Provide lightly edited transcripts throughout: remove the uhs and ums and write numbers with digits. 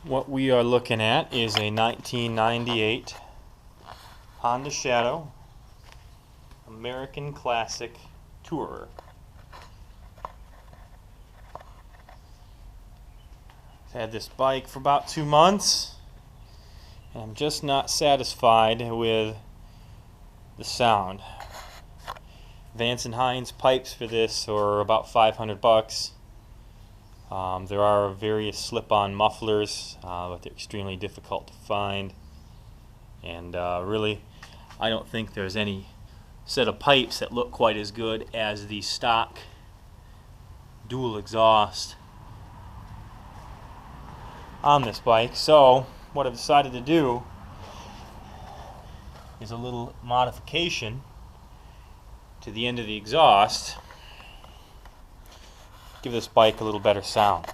What we are looking at is a 1998 Honda Shadow American Classic Tourer. I've had this bike for about 2 months, and I'm just not satisfied with the sound. Vance & Hines pipes for this are about $500. There are various slip-on mufflers, but they're extremely difficult to find. And really, I don't think there's any set of pipes that look quite as good as the stock dual exhaust on this bike. So what I've decided to do is a little modification to the end of the exhaust. Give this bike a little better sound.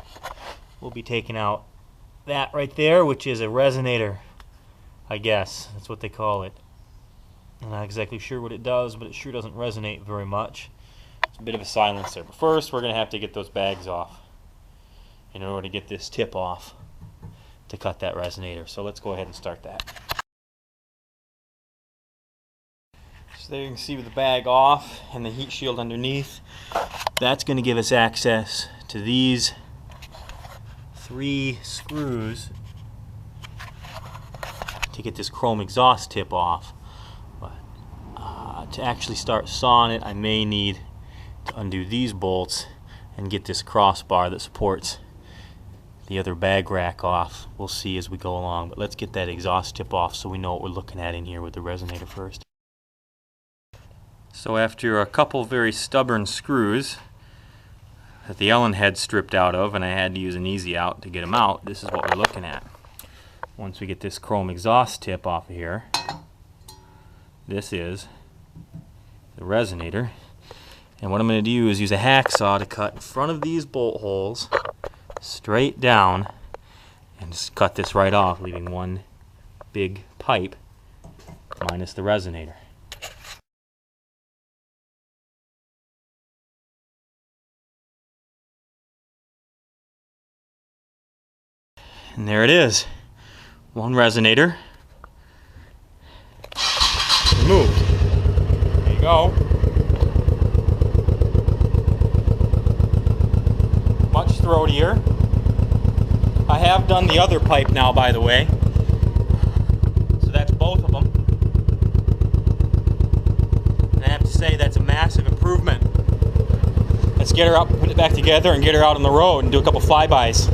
We'll be taking out that right there, which is a resonator, I guess. That's what they call it. I'm not exactly sure what it does, but it sure doesn't resonate very much. It's a bit of a silencer. But first, we're going to have to get those bags off in order to get this tip off to cut that resonator. So let's go ahead and start that. So there you can see with the bag off and the heat shield underneath, that's going to give us access to these 3 screws to get this chrome exhaust tip off. But to actually start sawing it, I may need to undo these bolts and get this crossbar that supports the other bag rack off. We'll see as we go along, but let's get that exhaust tip off so we know what we're looking at in here with the resonator first. So after a couple very stubborn screws that the Allen head stripped out of, and I had to use an easy out to get them out, this is what we're looking at. Once we get this chrome exhaust tip off of here, this is the resonator. And what I'm going to do is use a hacksaw to cut in front of these bolt holes straight down and just cut this right off, leaving one big pipe minus the resonator. And there it is. One resonator removed. There you go. Much throatier. I have done the other pipe now, by the way. So that's both of them. And I have to say that's a massive improvement. Let's get her up, put it back together, and get her out on the road and do a couple flybys.